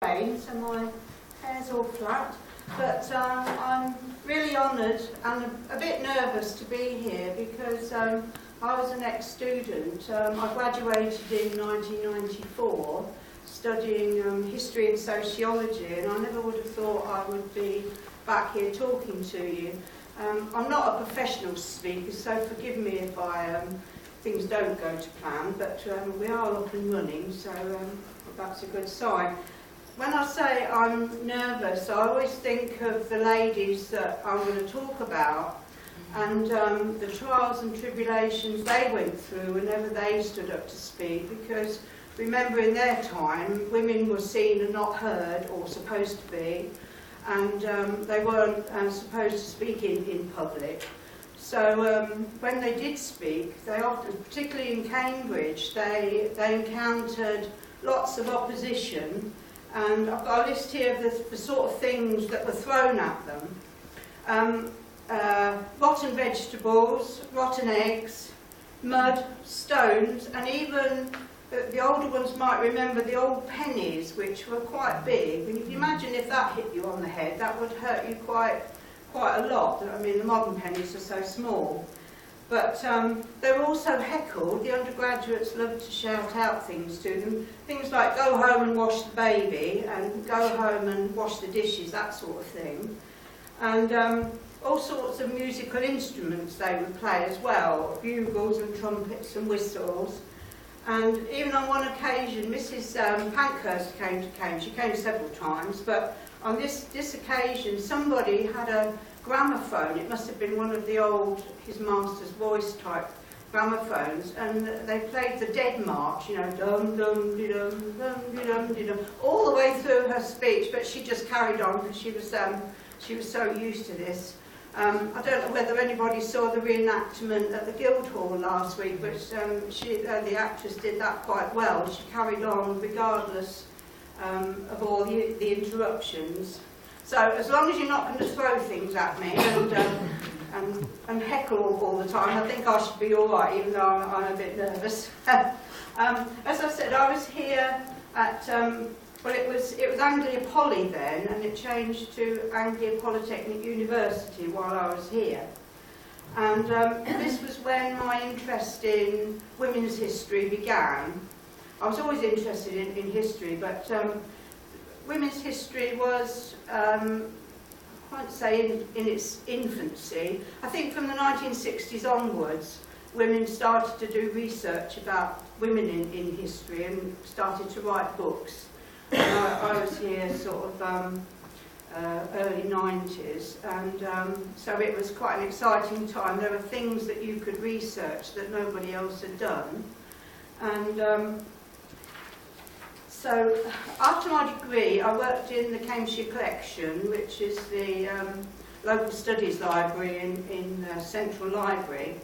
So my hair's all flat, but I'm really honoured and a bit nervous to be here because I was an ex-student. I graduated in 1994 studying history and sociology, and I never would have thought I would be back here talking to you. I'm not a professional speaker, so forgive me if things don't go to plan, but we are up and running, so that's a good sign. When I say I'm nervous, I always think of the ladies that I'm going to talk about and the trials and tribulations they went through whenever they stood up to speak, because remember in their time women were seen and not heard, or supposed to be, and they weren't supposed to speak in public. So when they did speak, they often, particularly in Cambridge, they encountered lots of opposition. And I've got a list here of the sort of things that were thrown at them. Rotten vegetables, rotten eggs, mud, stones, and even the older ones might remember the old pennies, which were quite big. And you can imagine if that hit you on the head, that would hurt you quite a lot. I mean, the modern pennies are so small. But they were also heckled. The undergraduates loved to shout out things to them. Things like, go home and wash the baby, and go home and wash the dishes, that sort of thing. And all sorts of musical instruments they would play as well, bugles and trumpets and whistles. And even on one occasion, Mrs. Pankhurst came to Cambridge. She came several times, but on this occasion, somebody had a gramophone. It must have been one of the old His Master's Voice type gramophones, and they played the Dead March, you know, dum dum de dum dum de dum de dum, all the way through her speech. But she just carried on because she was so used to this. I don't know whether anybody saw the reenactment at the Guildhall last week, but the actress did that quite well. She carried on regardless of all the interruptions. So as long as you're not going to throw things at me and heckle all the time, I think I should be all right, even though I'm a bit nervous. As I said, I was here at, well, it was Anglia Poly then, and it changed to Anglia Polytechnic University while I was here. And this was when my interest in women's history began. I was always interested in history, but women's history was, I can't say in its infancy. I think from the 1960s onwards, women started to do research about women in history and started to write books. I was here sort of early 90s, and so it was quite an exciting time. There were things that you could research that nobody else had done. And so after my degree, I worked in the Cambridgeshire Collection, which is the local studies library in Central Library.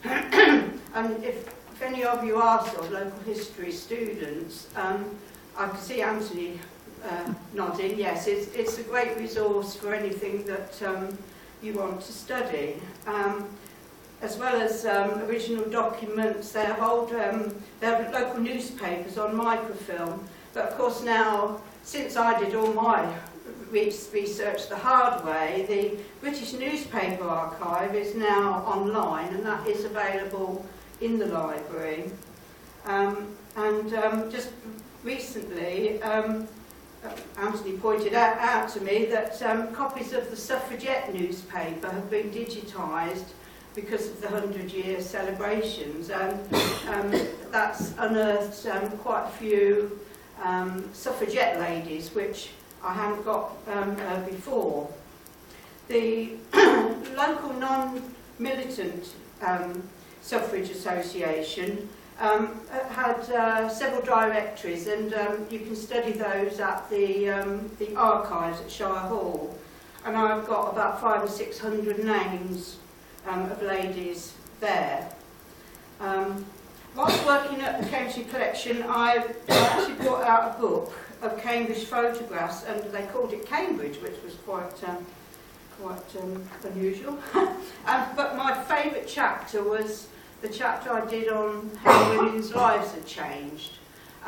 And if any of you are sort of local history students, I can see Anthony nodding. Yes, it's a great resource for anything that you want to study. As well as original documents, they have local newspapers on microfilm. But of course now, since I did all my research the hard way, the British Newspaper Archive is now online, and that is available in the library. Just recently, Anthony pointed out to me that copies of the Suffragette newspaper have been digitised because of the 100-year celebrations, and that's unearthed quite a few suffragette ladies, which I hadn't got before. The local non-militant suffrage association had several directories, and you can study those at the archives at Shire Hall. And I've got about 500 or 600 names of ladies there. Whilst working at the Cambridgeshire Collection, I actually brought out a book of Cambridge photographs, and they called it Cambridge, which was quite unusual. But my favourite chapter was the chapter I did on how women's lives had changed.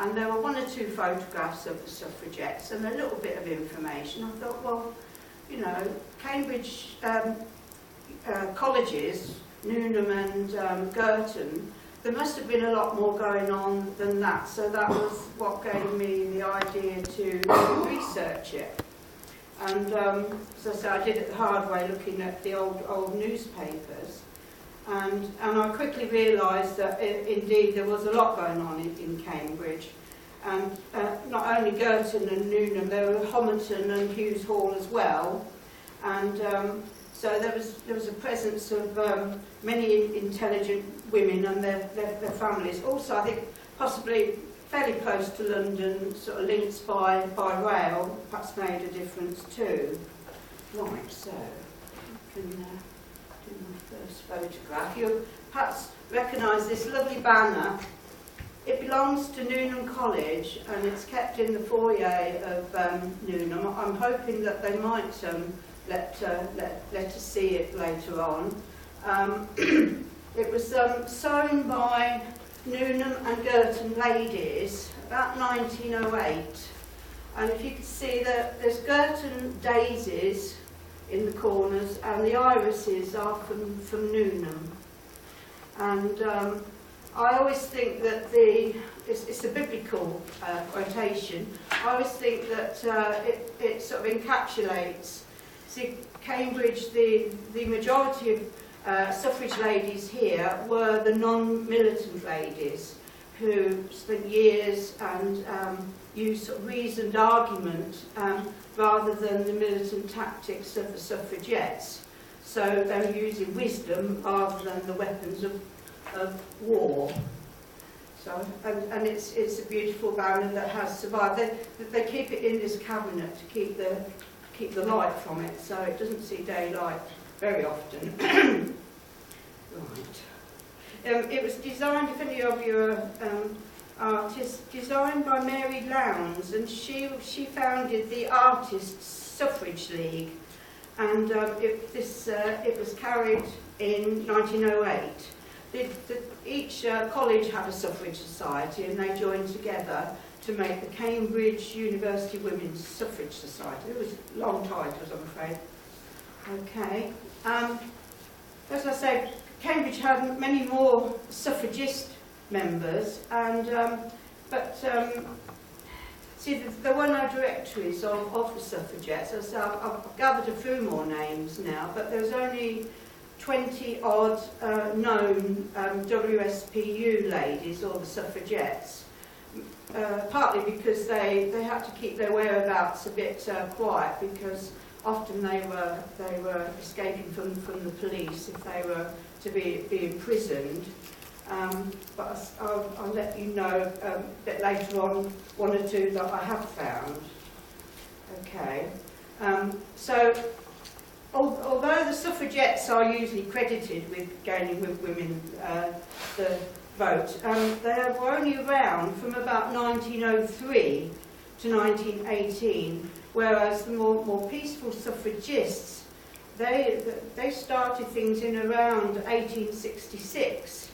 and there were 1 or 2 photographs of the suffragettes and a little bit of information. I thought, well, you know, Cambridge colleges, Newnham and Girton, there must have been a lot more going on than that, so that was what gave me the idea to research it. And as I said, I did it the hard way, looking at the old newspapers, and I quickly realised that indeed there was a lot going on in Cambridge, and not only Girton and Newnham, there were Homerton and Hughes Hall as well, and so there was a presence of many intelligent women and their families. Also, I think possibly fairly close to London, sort of links by rail, perhaps made a difference too. Right, so I can do my first photograph. You'll perhaps recognise this lovely banner. It belongs to Newnham College and it's kept in the foyer of Newnham. I'm hoping that they might let us see it later on. It was sewn by Newnham and Girton ladies about 1908, and if you can see that there's Girton daisies in the corners and the irises are from Newnham. And I always think that it's a biblical quotation. I always think that it sort of encapsulates. See, Cambridge, the majority of suffrage ladies here were the non-militant ladies who spent years and used sort of reasoned argument rather than the militant tactics of the suffragettes. So they were using wisdom rather than the weapons of war. So, and it's a beautiful banner that has survived. They keep it in this cabinet to keep the light from it, so it doesn't see daylight very often. Right. It was designed, if any of you are artists, designed by Mary Lowndes, and she founded the Artists' Suffrage League, and it was carried in 1908. Each college had a suffrage society, and they joined together to make the Cambridge University Women's Suffrage Society. It was long titles, I'm afraid. Okay. As I said, Cambridge had many more suffragist members, and see, there were no directories of the suffragettes. As I've gathered a few more names now, but there's only 20-odd known WSPU ladies, or the suffragettes. Partly because they had to keep their whereabouts a bit quiet, because often they were escaping from the police if they were to be imprisoned. But I'll let you know a bit later on 1 or 2 that I have found. Okay. So although the suffragettes are usually credited with gaining with women the vote, they were only around from about 1903 to 1918, whereas the more peaceful suffragists, they started things in around 1866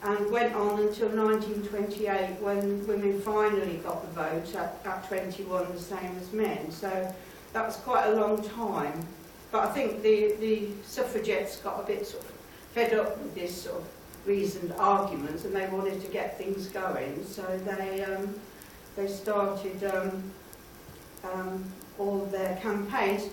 and went on until 1928, when women finally got the vote at 21, the same as men. So that was quite a long time. But I think the suffragettes got a bit sort of fed up with this sort of reasoned arguments, and they wanted to get things going, so they started all of their campaigns.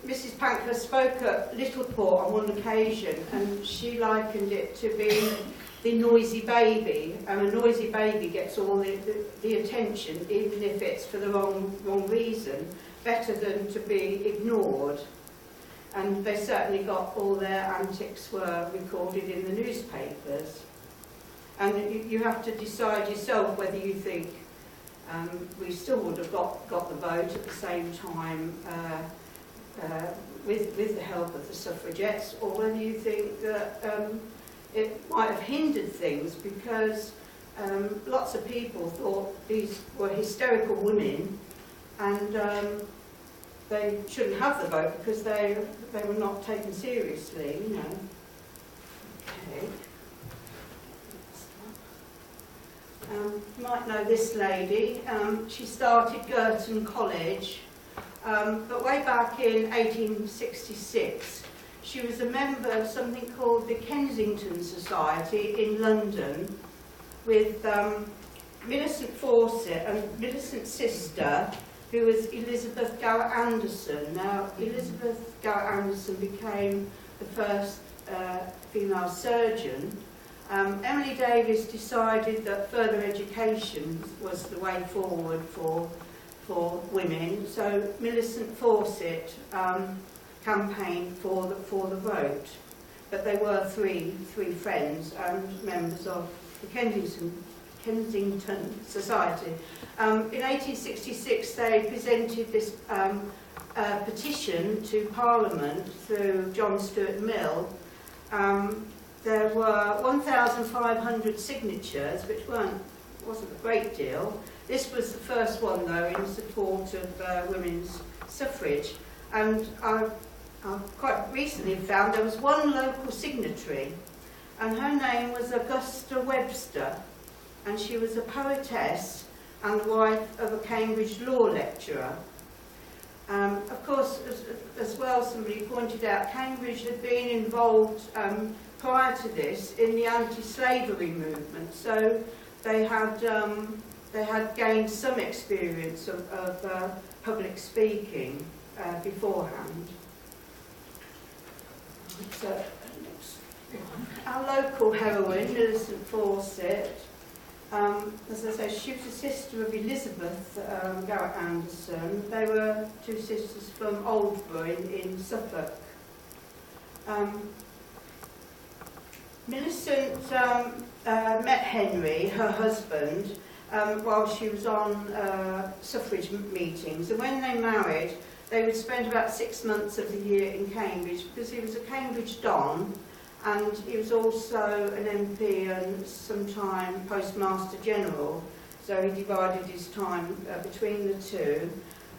Mrs. Pankhurst spoke at Littleport on one occasion, and she likened it to being the noisy baby, and a noisy baby gets all the attention, even if it's for the wrong reason, better than to be ignored. And they certainly got all their antics were recorded in the newspapers. And you have to decide yourself whether you think we still would have got the vote at the same time with the help of the suffragettes, or whether you think that it might have hindered things, because lots of people thought these were hysterical women, and they shouldn't have the vote because they were not taken seriously, you know. Okay. You might know this lady. She started Girton College, but way back in 1866, she was a member of something called the Kensington Society in London with Millicent Fawcett and Millicent's sister, who was Elizabeth Gower Anderson. Now, Elizabeth Gower Anderson became the first female surgeon. Emily Davis decided that further education was the way forward for women, so Millicent Fawcett campaigned for the vote. But they were three friends and members of the Kensington Society. In 1866 they presented this petition to Parliament through John Stuart Mill. There were 1,500 signatures, which wasn't a great deal. This was the first one, though, in support of women's suffrage. And I quite recently found there was one local signatory, and her name was Augusta Webster, and she was a poetess and the wife of a Cambridge law lecturer. Of course, as well, somebody pointed out, Cambridge had been involved prior to this in the anti-slavery movement, so they had gained some experience of public speaking beforehand. So, our local heroine, Millicent Fawcett, as I say, she was a sister of Elizabeth Gower Anderson. They were two sisters from Aldborough in Suffolk. Millicent met Henry, her husband, while she was on suffrage meetings, and when they married, they would spend about 6 months of the year in Cambridge, because he was a Cambridge Don, and he was also an MP and sometime Postmaster General, so he divided his time between the two.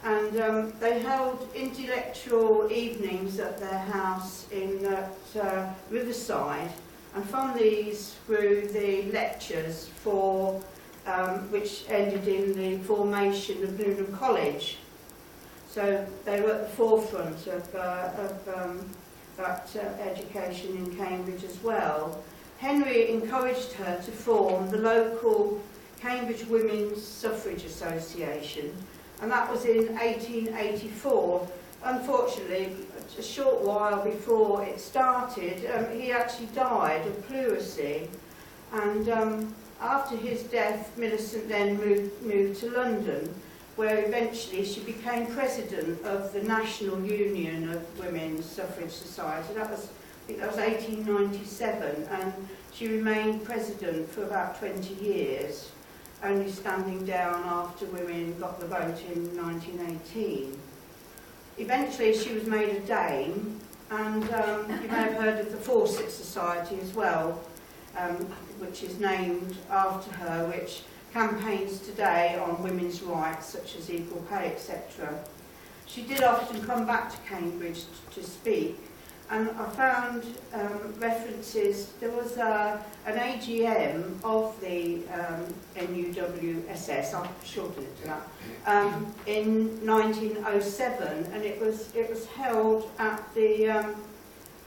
And they held intellectual evenings at their house in Riverside, and from these grew the lectures for which ended in the formation of Newnham College. So they were at the forefront of that education in Cambridge as well. Henry encouraged her to form the local Cambridge Women's Suffrage Association, and that was in 1884. Unfortunately, a short while before it started, he actually died of pleurisy, and after his death, Millicent then moved to London, where eventually she became president of the National Union of Women's Suffrage Society. I think that was 1897, and she remained president for about 20 years, only standing down after women got the vote in 1918. Eventually she was made a dame, and you may have heard of the Fawcett Society as well, which is named after her, which campaigns today on women's rights such as equal pay, etc. She did often come back to Cambridge to speak, and I found references. There was an AGM of the NUWSS, I'll shorten it to that, in 1907, and it was held at the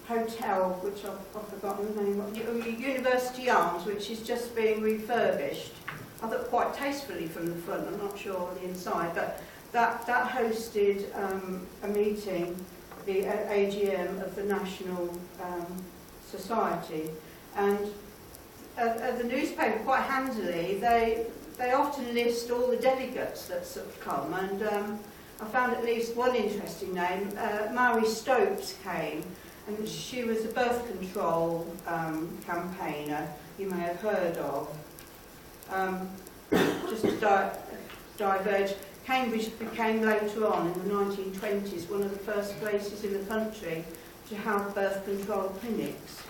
hotel, which I've forgotten the name of, University Arms, which is just being refurbished. I thought quite tastefully from the front, I'm not sure on the inside, but that hosted a meeting, the AGM of the National Society, and the newspaper, quite handily, they often list all the delegates that have come, and I found at least one interesting name. Mary Stopes came, and she was a birth control campaigner you may have heard of. Just to diverge, Cambridge became later on in the 1920s one of the first places in the country to have birth control clinics.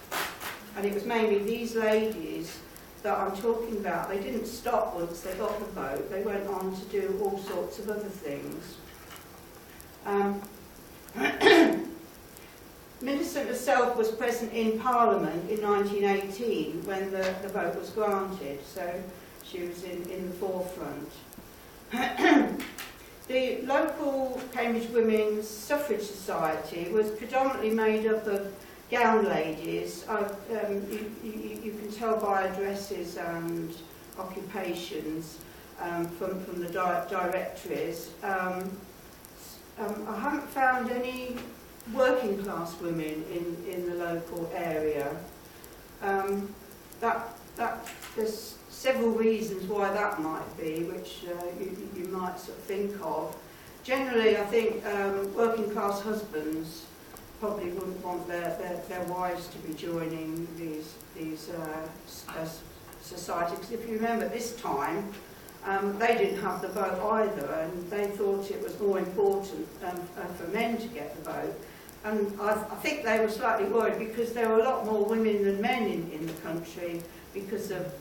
And it was mainly these ladies that I'm talking about. They didn't stop once they got the vote. They went on to do all sorts of other things. Millicent herself was present in Parliament in 1918 when the vote was granted. So she was in the forefront. The local Cambridge Women's Suffrage Society was predominantly made up of gown ladies. You can tell by addresses and occupations from the directories. I haven't found any working class women in the local area. There's several reasons why that might be, which you might sort of think of. Generally, I think working class husbands probably wouldn't want their wives to be joining these societies. Because if you remember, at this time, they didn't have the vote either, and they thought it was more important for men to get the vote. And I think they were slightly worried because there were a lot more women than men in the country because of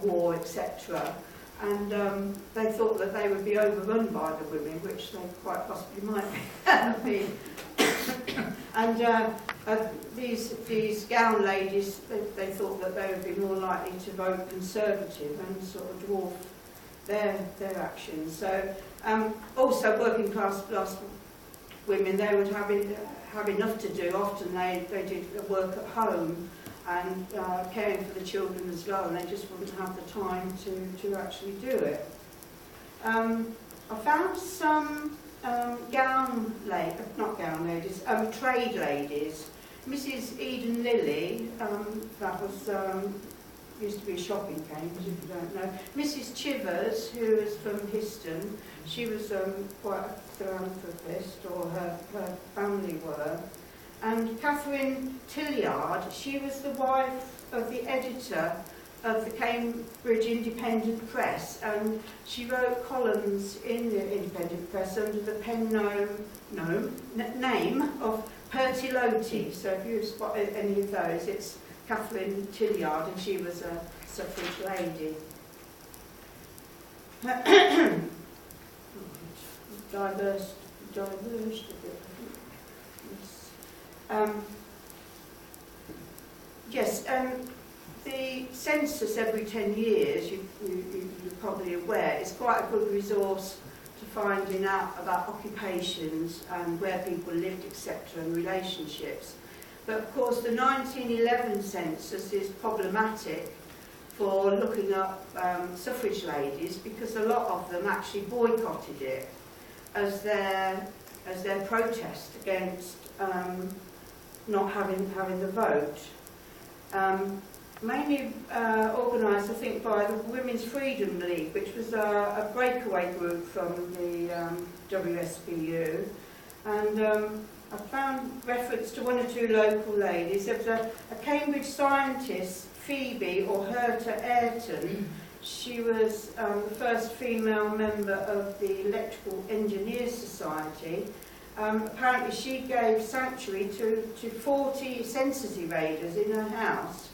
war, etc. And they thought that they would be overrun by the women, which they quite possibly might be. And these gown ladies, they thought that they would be more likely to vote Conservative and sort of dwarf their actions. So also working class women, they would have enough to do. Often they did work at home and caring for the children as well, and they just wouldn't have the time to actually do it. I found some trade ladies. Mrs. Eden Lilly, that was used to be a shopping Cambridge, if you don't know. Mrs. Chivers, who is from Histon, she was quite a philanthropist, or her family were. And Catherine Tilliard, she was the wife of the editor of the Cambridge Independent Press, and she wrote columns in the Independent Press under the pen name of Pertilotti. So if you spot any of those, it's Catherine Tilliard, and she was a suffrage lady. Diverged a bit. Yes, the census every 10 years, you're probably aware, is quite a good resource to finding out about occupations and where people lived, etc., and relationships. But of course, the 1911 census is problematic for looking up suffrage ladies, because a lot of them actually boycotted it as their protest against not having the vote. Mainly organised, I think, by the Women's Freedom League, which was a breakaway group from the WSPU. And I found reference to one or two local ladies. There was a Cambridge scientist, Phoebe, or Herta Ayrton. She was the first female member of the Electrical Engineers Society. Apparently she gave sanctuary to 40 census evaders in her house,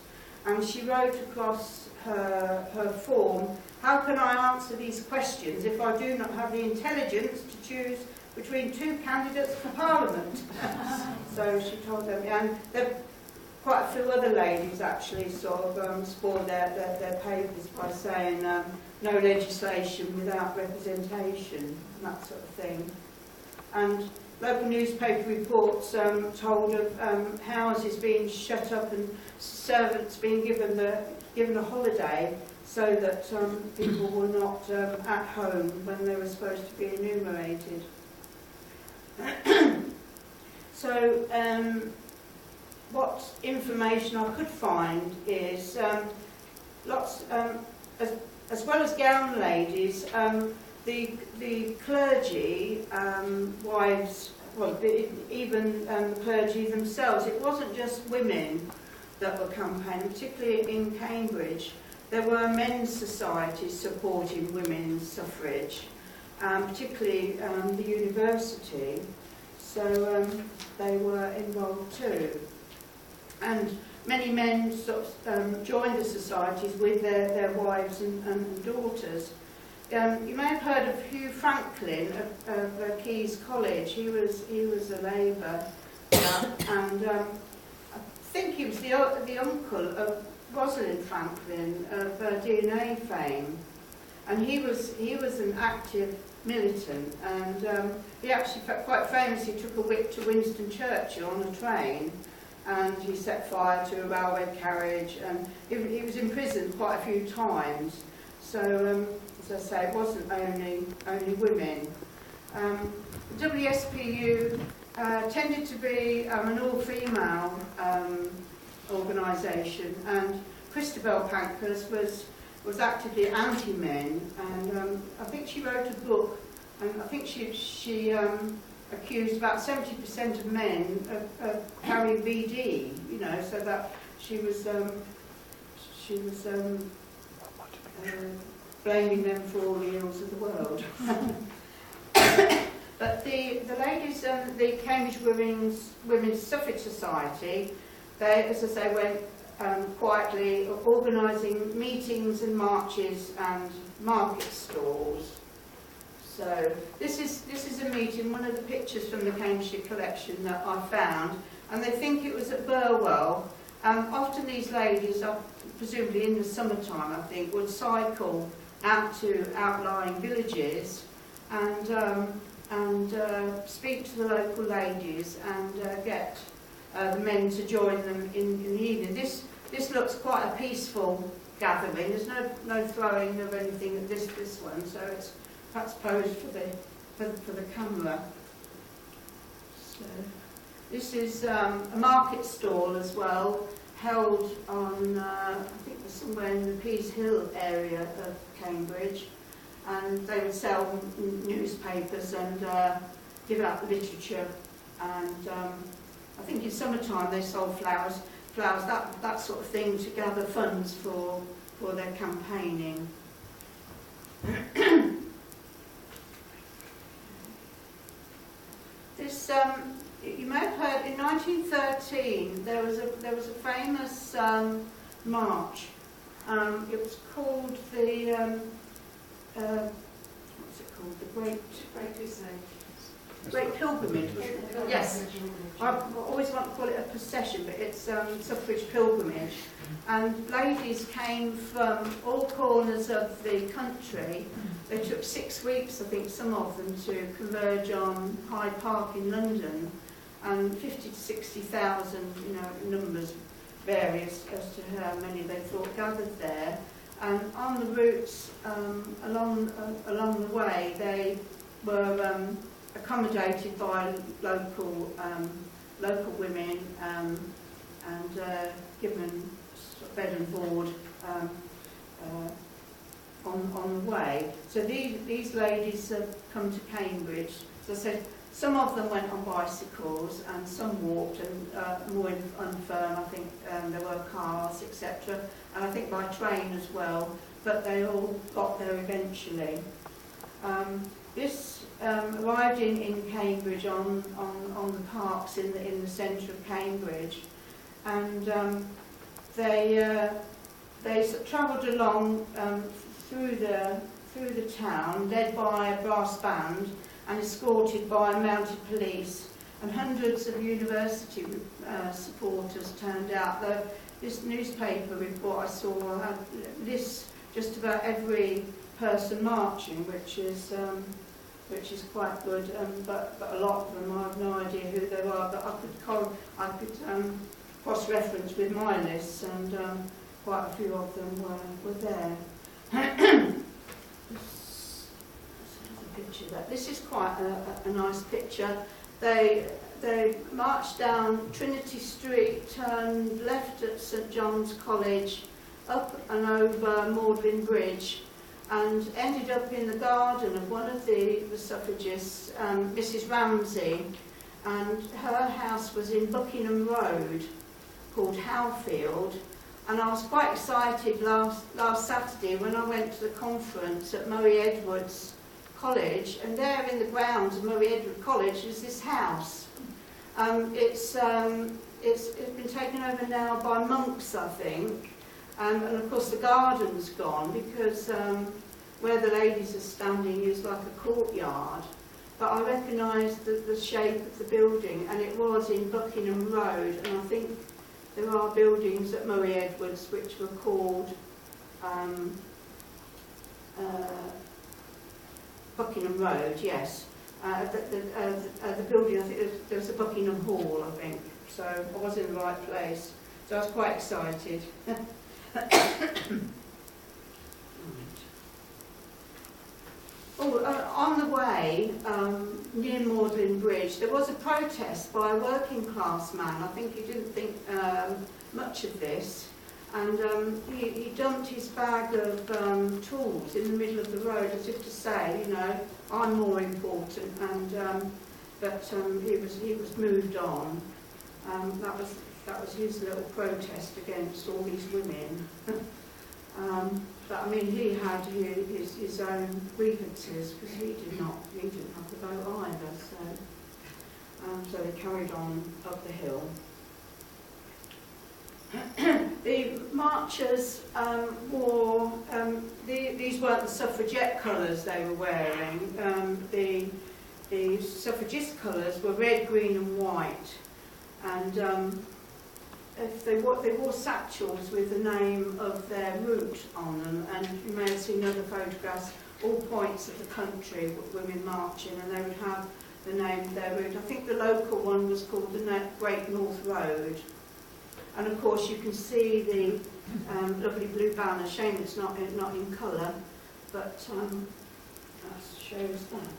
and she wrote across her form, "How can I answer these questions if I do not have the intelligence to choose between two candidates for Parliament?" So she told them, and there quite a few other ladies actually sort of spoiled their papers by saying no legislation without representation, and that sort of thing. And local newspaper reports told of houses being shut up and servants being given a holiday so that people were not at home when they were supposed to be enumerated. So what information I could find is lots, as well as gown ladies, the clergy, wives, well, even the clergy themselves, it wasn't just women that were campaigning, particularly in Cambridge. There were men's societies supporting women's suffrage, particularly the university, so they were involved too. And many men sort of joined the societies with their wives and daughters. You may have heard of Hugh Franklin of Keyes College. He was a Labour, and I think he was the uncle of Rosalind Franklin of DNA fame. and he was an active militant, and he actually quite famously took a whip to Winston Churchill on a train, and he set fire to a railway carriage, and he was imprisoned quite a few times. So, as I say, it wasn't only women. The WSPU tended to be an all-female organisation, and Christabel Pankhurst was actively anti-men, and I think she wrote a book, and I think she accused about 70% of men of carrying VD, you know, so that she was blaming them for all the ills of the world. But the ladies, the Cambridge Women's Suffrage Society, they, as I say, went quietly organising meetings and marches and market stalls. So this is a meeting, one of the pictures from the Cambridgeshire collection that I found, and they think it was at Burwell. Often these ladies, presumably in the summertime, I think, would cycle out to outlying villages and speak to the local ladies and get the men to join them in the evening. This looks quite a peaceful gathering. There's no throwing of anything at this one, so it's perhaps posed for the camera. So this is a market stall as well, held on I think somewhere in the Pease Hill area of Cambridge, and they would sell newspapers and give out literature, and I think in summertime they sold flowers, that sort of thing, to gather funds for their campaigning. This, you may have heard, in 1913 there was a famous march. It was called the what's it called? The Great Pilgrimage. Yes, I always want to call it a procession, but it's suffrage pilgrimage. And ladies came from all corners of the country. They took 6 weeks, I think, some of them, to converge on Hyde Park in London, and 50 to 60,000, you know, numbers various as to how many they thought gathered there. And on the routes along the way, they were accommodated by local women and given bed and board on the way. So these ladies have come to Cambridge. As I said, some of them went on bicycles and some walked, and more infirm, I think there were cars, etc. And I think by train as well, but they all got there eventually. This arrived in Cambridge on the parks in the centre of Cambridge, and they travelled along through the town, led by a brass band and escorted by mounted police, and hundreds of university supporters turned out. This newspaper report I saw had lists just about every person marching, which is quite good, but a lot of them I have no idea who they are, but I could cross-reference with my lists, and quite a few of them were there. Picture that. This is quite a nice picture. They marched down Trinity Street, turned left at St John's College, up and over Magdalen Bridge, and ended up in the garden of one of the suffragists, Mrs Ramsay, and her house was in Buckingham Road, called Howfield. And I was quite excited last Saturday when I went to the conference at Murray Edwards College, and there in the grounds of Murray Edwards College is this house. It's been taken over now by monks, I think, and of course the garden's gone, because where the ladies are standing is like a courtyard. But I recognised the shape of the building, and it was in Buckingham Road, and I think there are buildings at Murray Edwards which were called Buckingham Road, yes. The building, I think there was a Buckingham Hall, I think. So I was in the right place. So I was quite excited. On the way near Magdalen Bridge, there was a protest by a working class man. I think he didn't think much of this, and he dumped his bag of tools in the middle of the road as if to say, you know, I'm more important, and but he was moved on. That was his little protest against all these women. But I mean, he had his own grievances because he didn't have the vote either. So they carried on up the hill. The marchers wore these weren't the suffragette colours they were wearing. The suffragist colours were red, green, and white, and if they wore satchels with the name of their route on them, and you may have seen other photographs, all points of the country, women marching, and they would have the name of their route. I think the local one was called the Great North Road. And of course you can see the lovely blue banner. Shame it's not in colour, but that shows that.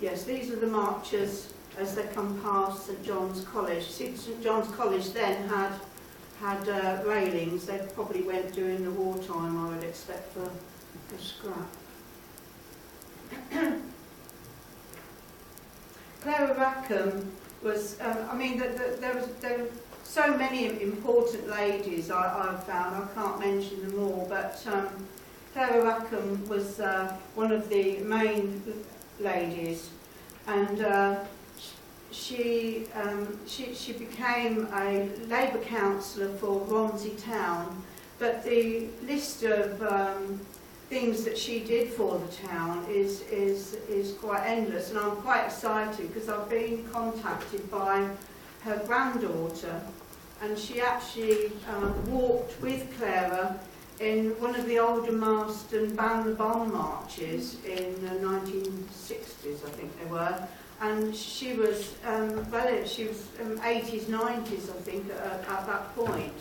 Yes, these are the marchers as they come past St John's College. See, St John's College then had railings. They probably went during the wartime, I would expect, for scrap. Clara Rackham was, I mean, there were so many important ladies I've found. I can't mention them all, but Clara Rackham was one of the main ladies, and she became a Labour councillor for Romsey Town. But the list of things that she did for the town is quite endless, and I'm quite excited because I've been contacted by her granddaughter, and she actually walked with Clara in one of the older Marston Ban the Bomb marches in the 1960s, I think they were, and she was 80s, 90s, I think, at that point.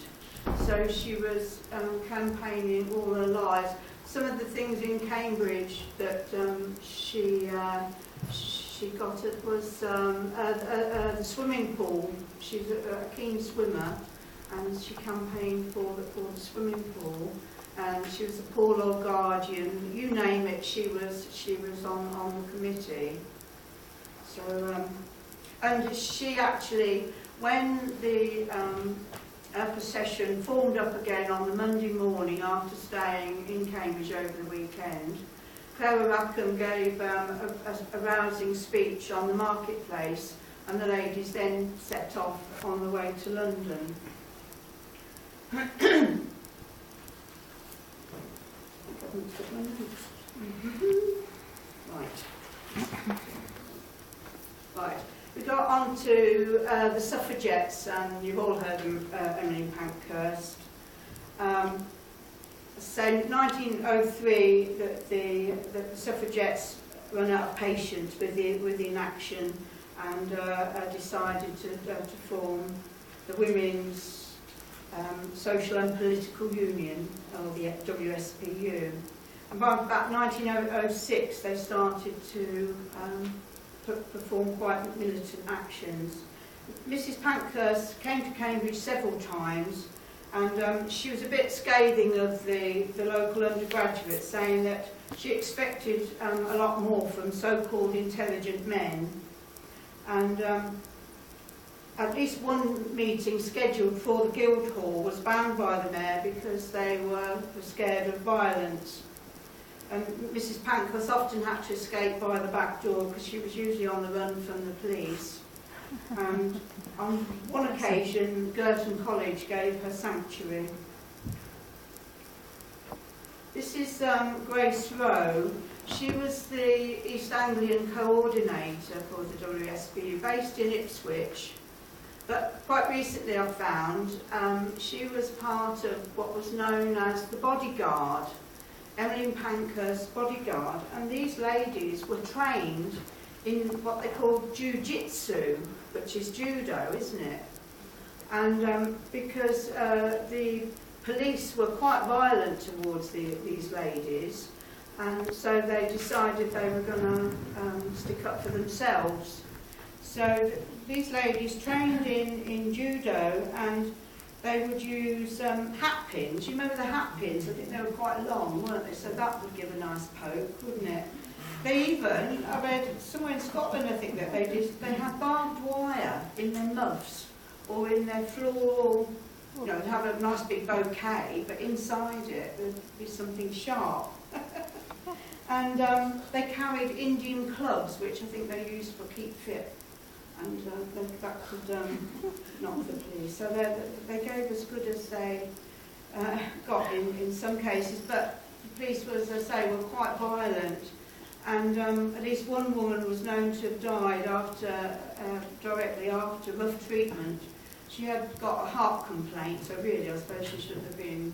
So she was campaigning all her life. Some of the things in Cambridge that she got it was the swimming pool. She's a keen swimmer, and she campaigned for the swimming pool. And she was a poor law guardian. You name it, she was on the committee. So and she actually, when the procession formed up again on the Monday morning after staying in Cambridge over the weekend, Clara Rackham gave a rousing speech on the marketplace, and the ladies then set off on the way to London. Right. We got on to the suffragettes, and you've all heard of Emmeline Pankhurst. So in 1903, the suffragettes ran out of patience with the inaction, and decided to form the Women's Social and Political Union, or the WSPU. And by about 1906, they started to perform quite militant actions. Mrs Pankhurst came to Cambridge several times, and she was a bit scathing of the local undergraduates, saying that she expected a lot more from so-called intelligent men. And at least one meeting scheduled for the Guildhall was banned by the mayor because they were scared of violence. And Mrs Pankhurst often had to escape by the back door because she was usually on the run from the police. And on one occasion, Girton College gave her sanctuary. This is Grace Rowe. She was the East Anglian coordinator for the WSPU, based in Ipswich. But quite recently I found she was part of what was known as the Bodyguard. Emmeline Pankhurst's bodyguard, and these ladies were trained in what they call jiu-jitsu, which is judo, isn't it? And because the police were quite violent towards these ladies, and so they decided they were going to stick up for themselves. So these ladies trained in judo, and they would use hat pins. You remember the hat pins? I think they were quite long, weren't they? So that would give a nice poke, wouldn't it? They even, I read somewhere in Scotland, I think that they did, they had barbed wire in their muffs or in their floral, you know, have a nice big bouquet, but inside it would be something sharp. And they carried Indian clubs, which I think they used for keep fit. And that could knock the police. So they gave as good as they got in some cases, but the police, as I say, were quite violent. And at least one woman was known to have died directly after rough treatment. She had got a heart complaint, so really I suppose she shouldn't have been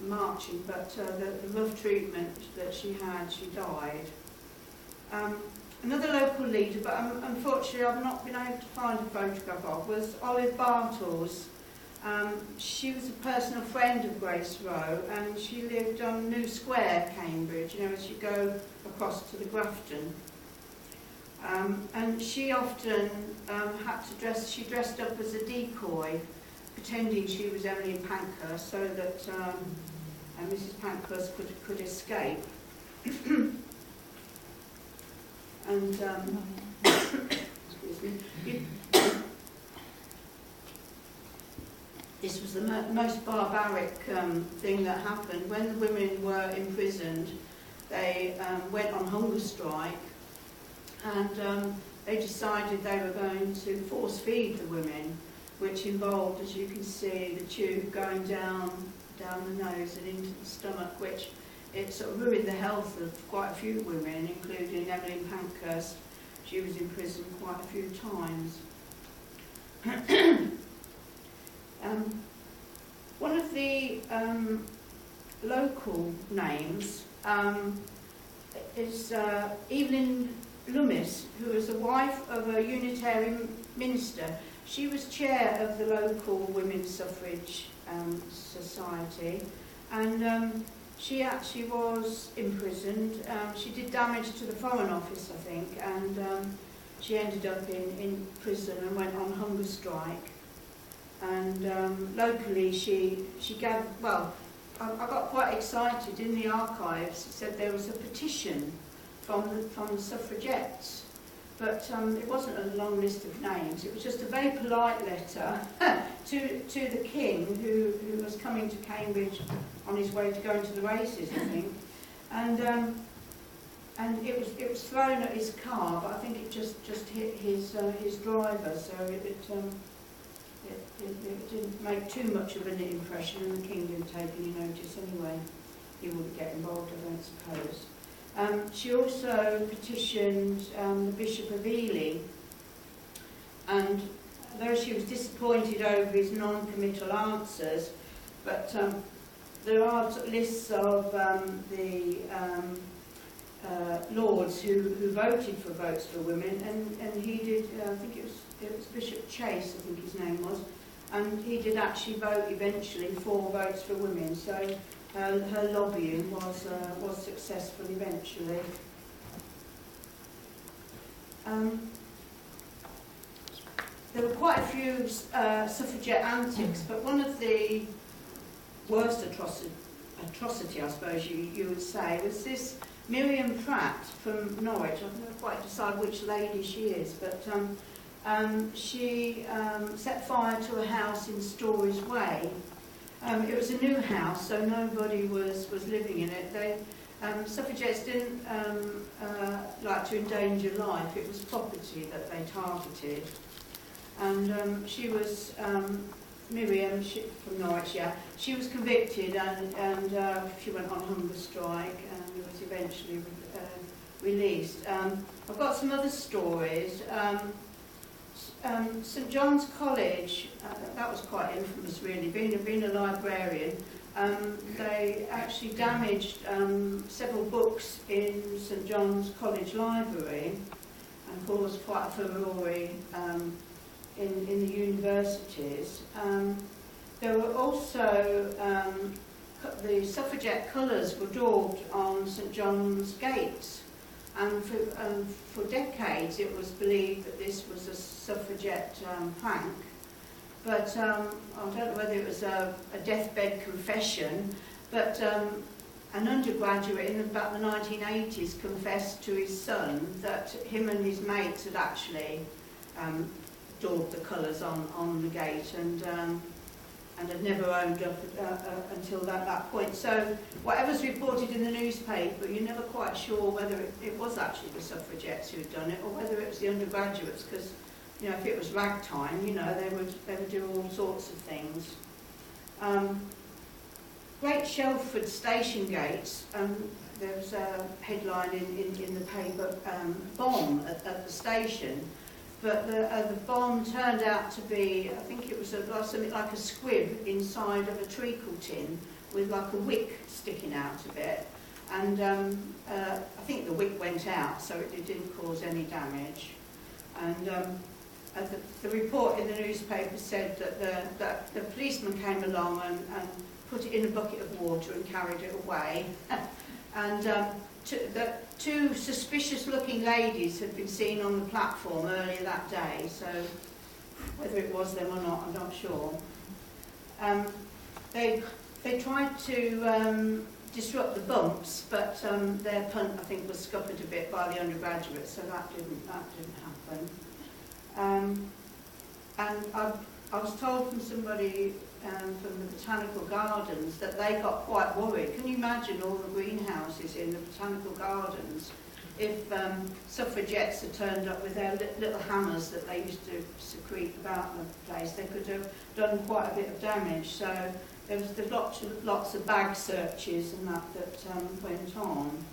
marching, but the rough treatment that she had, she died. Another local leader, but unfortunately I've not been able to find a photograph of, was Olive Bartles. She was a personal friend of Grace Rowe, and she lived on New Square, Cambridge, you know, as you go across to the Grafton. And she often had to dress, she dressed up as a decoy, pretending she was Emmeline Pankhurst, so that Mrs. Pankhurst could escape. And excuse me. This was the most barbaric thing that happened. When the women were imprisoned, they went on hunger strike, and they decided they were going to force feed the women, which involved, as you can see, the tube going down the nose and into the stomach, which it sort of ruined the health of quite a few women, including Emmeline Pankhurst. She was in prison quite a few times. One of the local names is Evelyn Lummis, who was the wife of a Unitarian minister. She was chair of the local women's suffrage society, and she actually was imprisoned. She did damage to the Foreign Office, I think, and she ended up in prison and went on hunger strike. And locally she gathered, well, I got quite excited in the archives. It said there was a petition from the suffragettes, but it wasn't a long list of names. It was just a very polite letter to the king, who was coming to Cambridge on his way to go into the races, I think, and it was thrown at his car, but I think it just hit his driver, so it didn't make too much of an impression, and the king didn't take any notice anyway. He wouldn't get involved, I don't suppose. She also petitioned the Bishop of Ely, and though she was disappointed over his non-committal answers, but there are lists of the lords who voted for votes for women, and he did, I think it was Bishop Chase, I think his name was, and he did actually vote eventually for votes for women, so her lobbying was successful eventually. There were quite a few suffragette antics, but one of the worst atrocity, I suppose you would say, was this Miriam Pratt from Norwich. I can't quite decide which lady she is, but she set fire to a house in Storey's Way. It was a new house, so nobody was living in it. Suffragettes didn't like to endanger life. It was property that they targeted. And she was, Miriam from Norwich, yeah, she was convicted, and she went on hunger strike and was eventually released. I've got some other stories. St John's College, that was quite infamous really, being a librarian. they actually damaged several books in St John's College Library and caused quite a furore in the universities. There were also the suffragette colours were daubed on St John's gates, and for decades it was believed that this was a suffragette prank. But I don't know whether it was a deathbed confession, but an undergraduate in about the 1980s confessed to his son that him and his mates had actually daubed the colours on the gate, and had never owned up until that point. So whatever's reported in the newspaper, you're never quite sure whether it was actually the suffragettes who had done it or whether it was the undergraduates, because you know, if it was ragtime, you know, they would do all sorts of things. Great Shelford station gates, there was a headline in the paper, bomb at the station, but the bomb turned out to be, I think it was something like a squib inside of a treacle tin with like a wick sticking out of it, and I think the wick went out, so it didn't cause any damage. And the report in the newspaper said that the policeman came along and put it in a bucket of water and carried it away. And two suspicious-looking ladies had been seen on the platform earlier that day, so whether it was them or not, I'm not sure. They tried to disrupt the bumps, but their punt, I think, was scuppered a bit by the undergraduates, so that didn't happen. And I was told from somebody from the Botanical Gardens that they got quite worried. Can you imagine all the greenhouses in the Botanical Gardens if suffragettes had turned up with their little hammers that they used to secrete about the place? They could have done quite a bit of damage. So there's lots of bag searches and that went on.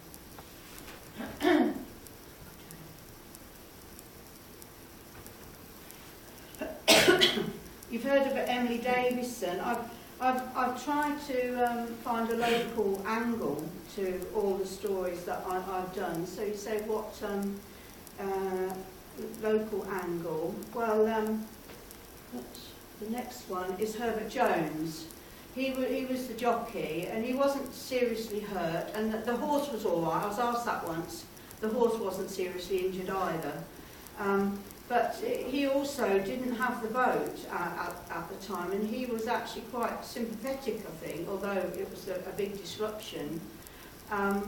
You've heard of Emily Davison. I've tried to find a local angle to all the stories that I've done. So you say, what local angle? Well, the next one is Herbert Jones. He was the jockey, and he wasn't seriously hurt, and the horse was all right. I was asked that once. The horse wasn't seriously injured either. But he also didn't have the vote at the time, and he was actually quite sympathetic, I think, although it was a big disruption. I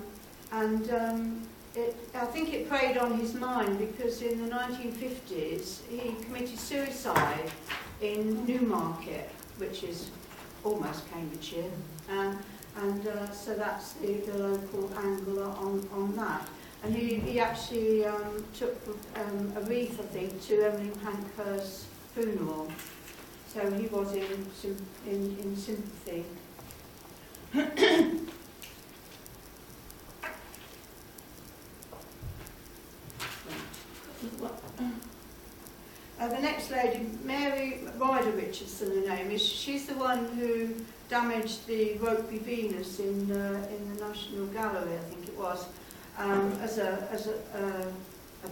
think it preyed on his mind, because in the 1950s he committed suicide in Newmarket, which is almost Cambridgeshire, so that's the local angle on that. And he actually took a wreath, I think, to Emily Pankhurst's funeral. So he was in sympathy. The next lady, Mary Ryder Richardson, her name is. She's the one who damaged the Rokeby Venus in the National Gallery, I think it was. As a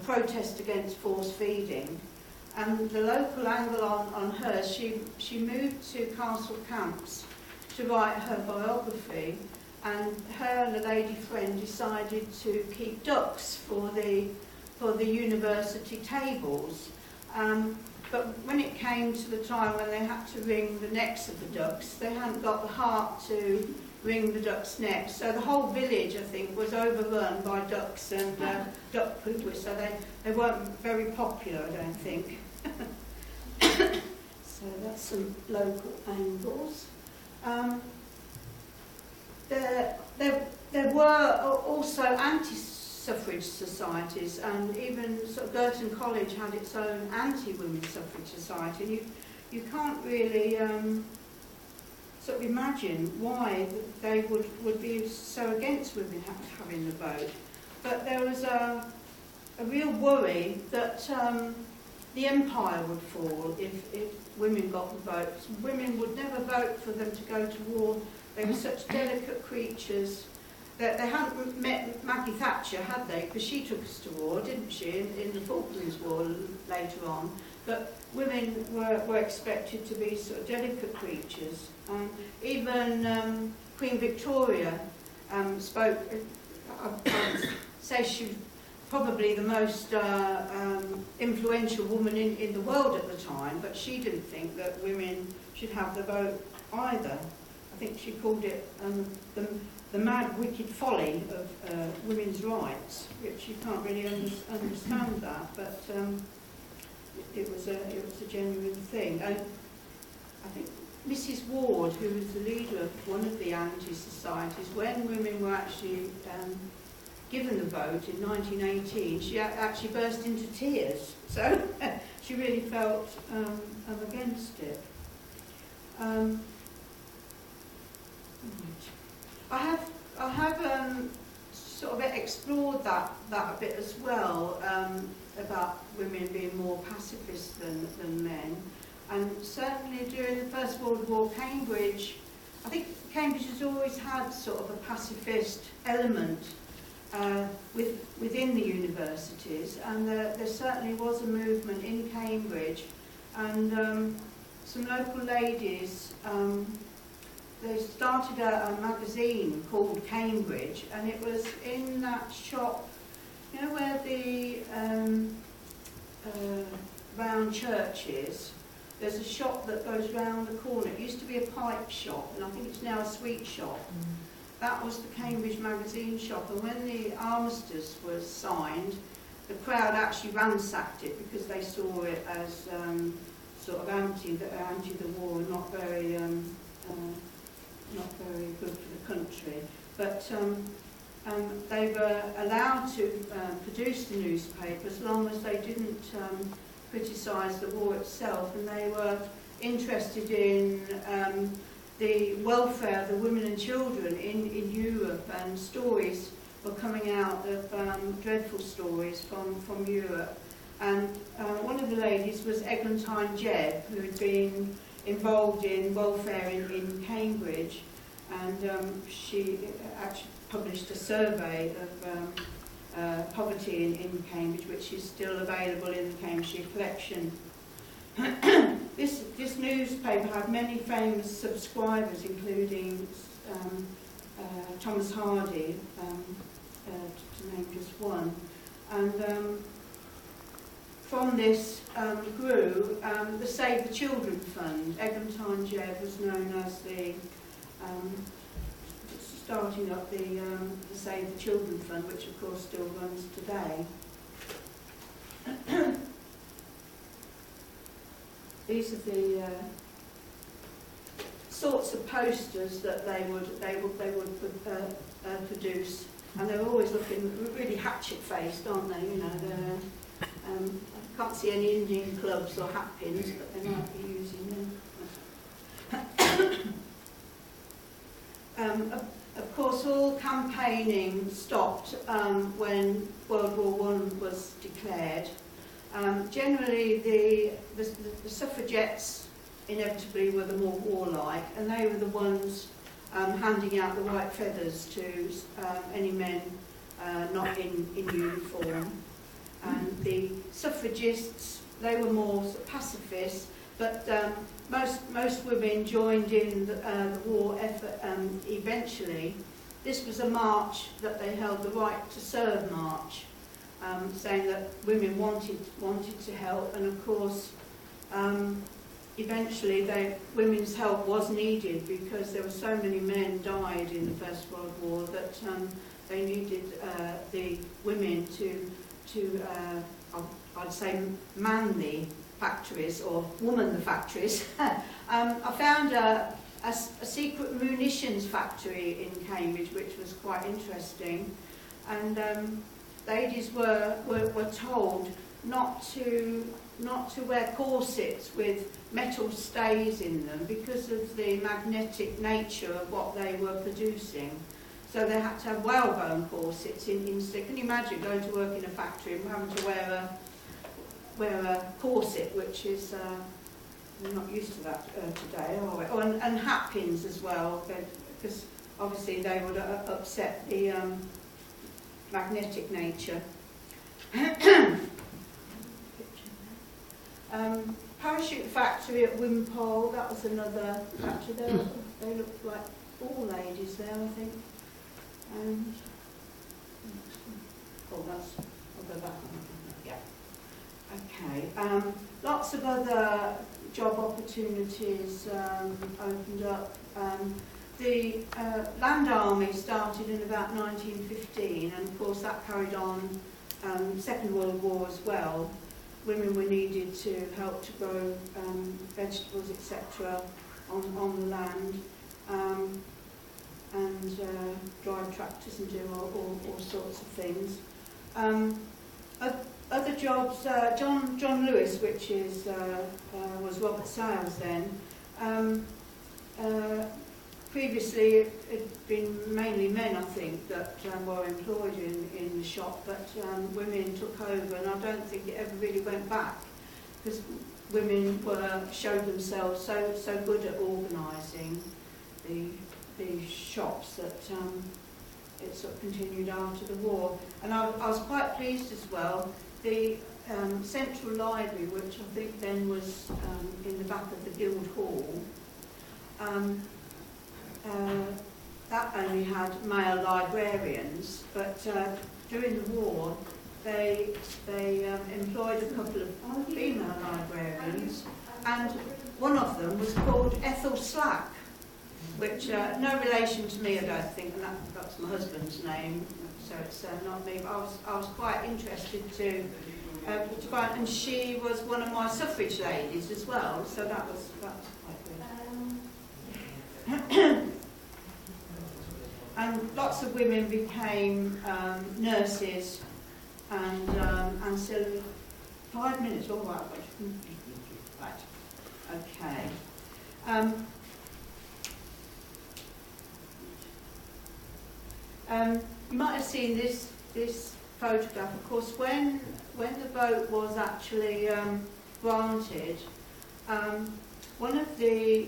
protest against force feeding, and the local angle on her, she moved to Castle Camps to write her biography, and her and a lady friend decided to keep ducks for the university tables. But when it came to the time when they had to wring the necks of the ducks, they hadn't got the heart to wring the ducks' necks. So the whole village, I think, was overrun by ducks and duck poopers, so they weren't very popular, I don't think. So that's some local angles. There were also anti-suffrage societies, and even sort of Girton College had its own anti-women's suffrage society. And you can't really sort of imagine why they would be so against women having the vote. But there was a real worry that the empire would fall if women got the vote. Women would never vote for them to go to war They were such delicate creatures that they hadn't met Maggie Thatcher, had they? Because she took us to war, didn't she, in the Falklands War later on. But women were expected to be sort of delicate creatures. Even Queen Victoria spoke, I'd say she was probably the most influential woman in the world at the time, but she didn't think that women should have the vote either. I think she called it the mad, wicked folly of women's rights, which you can't really understand that, but it was a genuine thing. And I think Mrs. Ward, who was the leader of one of the anti-societies, when women were actually given the vote in 1918, she actually burst into tears. So she really felt against it. I have sort of explored that a bit as well, about women being more pacifist than men. And certainly during the First World War, Cambridge, I think Cambridge has always had sort of a pacifist element within the universities, and there certainly was a movement in Cambridge, and some local ladies, they started a magazine called Cambridge, and it was in that shop, you know, where the round church is. There's a shop that goes round the corner. It used to be a pipe shop, and I think it's now a sweet shop. That was the Cambridge magazine shop, and when the armistice was signed, the crowd actually ransacked it because they saw it as sort of anti the war, and not very good for the country. But they were allowed to produce the newspaper as long as they didn't criticise the war itself, and they were interested in the welfare of the women and children in Europe, and stories were coming out of dreadful stories from Europe. And one of the ladies was Eglantine Jebb, who had been involved in welfare in Cambridge, and she actually published a survey of poverty in Cambridge, which is still available in the Cambridgeshire collection. This newspaper had many famous subscribers, including Thomas Hardy, to name just one. And from this grew the Save the Children Fund. Eglantine Jebb was known as the starting up the Save the Children Fund, which of course still runs today. These are the sorts of posters that they would produce, and they're always looking really hatchet-faced, aren't they? You know, I can't see any Indian clubs or hat pins, but they might be using them. Of course, all campaigning stopped when World War I was declared. Generally, the suffragettes inevitably were the more warlike, and they were the ones handing out the white feathers to any men not in uniform. And the suffragists, they were more sort of pacifists, but most women joined in the war effort eventually. This was a march that they held, the Right to Serve march, saying that women wanted to help, and of course eventually women's help was needed because there were so many men died in the First World War that they needed the women to I'd say man the factories or woman the factories. I found a secret munitions factory in Cambridge, which was quite interesting, and ladies were told not to wear corsets with metal stays in them because of the magnetic nature of what they were producing. So they had to have whalebone corsets instead. Can you imagine going to work in a factory and having to wear a corset, which is we're not used to that today, are we? Oh, and hat pins as well. because obviously they would upset the magnetic nature. Parachute factory at Wimpole, that was another factory there. They looked like all ladies there, I think. And oh, that's, I'll go back on. Yeah. Okay. Lots of other job opportunities opened up. The Land Army started in about 1915, and of course that carried on Second World War as well. Women were needed to help to grow vegetables, etc., on the land, and drive tractors and do all sorts of things. Other jobs, John Lewis, which is was Robert Sales then. Previously, it had been mainly men, I think, that were employed in the shop, but women took over, and I don't think it ever really went back, because women showed themselves so good at organising the shops that it sort of continued after the war. And I was quite pleased as well. The Central Library, which I think then was in the back of the Guild Hall, that only had male librarians, but during the war they employed a couple of female librarians, and one of them was called Ethel Slack, which no relation to me, I don't think, and that's my husband's name, so it's not me, but I was quite interested to find, and she was one of my suffrage ladies as well, so that was quite good. And lots of women became nurses and ancillary. 5 minutes, all right. Right. Okay. You might have seen this photograph. Of course, when the vote was actually granted, one of the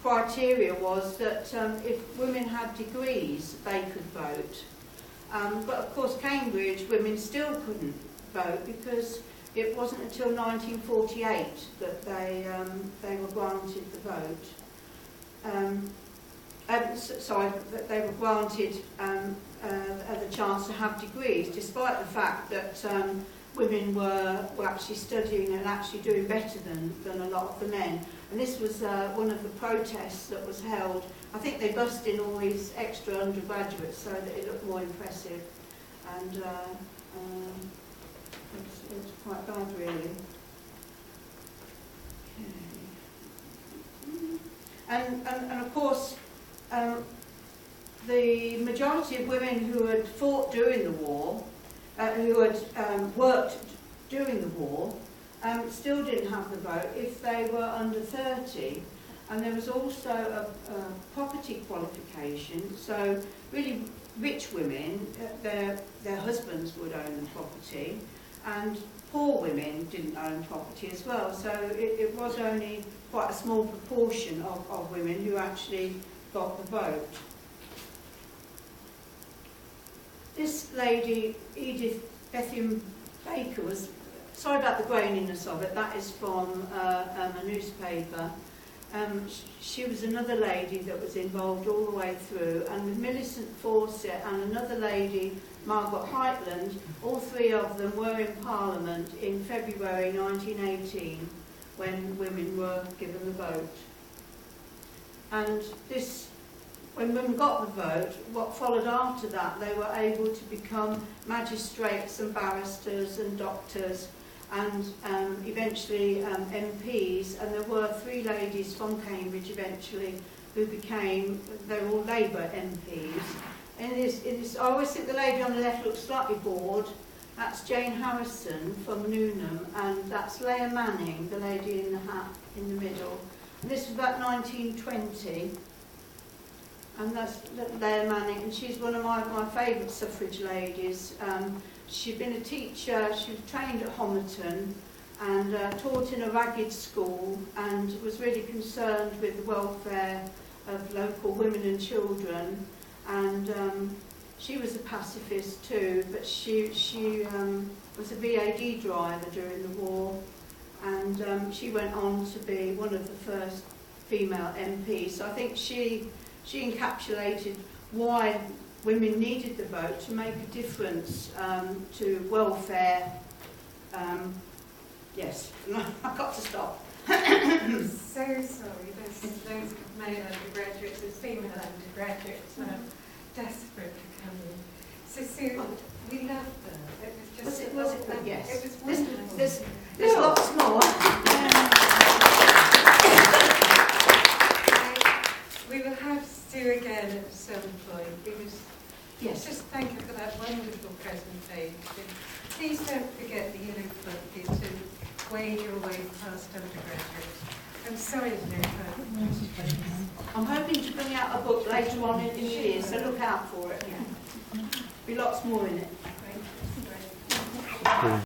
criteria was that if women had degrees, they could vote. But of course, Cambridge women still couldn't vote, because it wasn't until 1948 that they were granted the vote. That they were granted the chance to have degrees, despite the fact that women were actually studying and actually doing better than a lot of the men. And this was one of the protests that was held. I think they bussed in all these extra undergraduates so that it looked more impressive. And it was quite bad, really. Okay. And of course, the majority of women who had fought during the war, who had worked during the war, still didn't have the vote if they were under 30. And there was also a property qualification, so really rich women, their husbands would own the property, and poor women didn't own property as well, so it was only quite a small proportion of women who actually got the vote. This lady, Edith Bethune Baker, was, sorry about the graininess of it, that is from a newspaper. She was another lady that was involved all the way through, and with Millicent Fawcett and another lady, Margaret Heitland, all three of them were in Parliament in February 1918 when women were given the vote. And this, when women got the vote, what followed after that, they were able to become magistrates and barristers and doctors, and eventually MPs, and there were three ladies from Cambridge eventually who became, they were all Labour MPs. And I always think the lady on the left looks slightly bored. That's Jane Harrison from Newnham, and that's Leah Manning, the lady in the hat in the middle. And this was about 1920, and that's Leah Manning, and she's one of my favourite suffrage ladies. She'd been a teacher, she was trained at Homerton and taught in a ragged school, and was really concerned with the welfare of local women and children, and she was a pacifist too, but she was a VAD driver during the war, and she went on to be one of the first female MPs. So I think she encapsulated why women needed the vote to make a difference to welfare. Yes, I've got to stop. I'm so sorry, there's loads of male undergraduates and female undergraduates desperate to come in. So Sue, we loved her. It was just Was it? Yes. It was wonderful. There's lots more. We will have Sue again at some point. Yes. Just thank you for that wonderful presentation. Please don't forget the yellow book is to wade your way past undergraduates. I'm sorry to know that. I'm hoping to bring out a book later on in the year, so look out for it. Be lots more in it.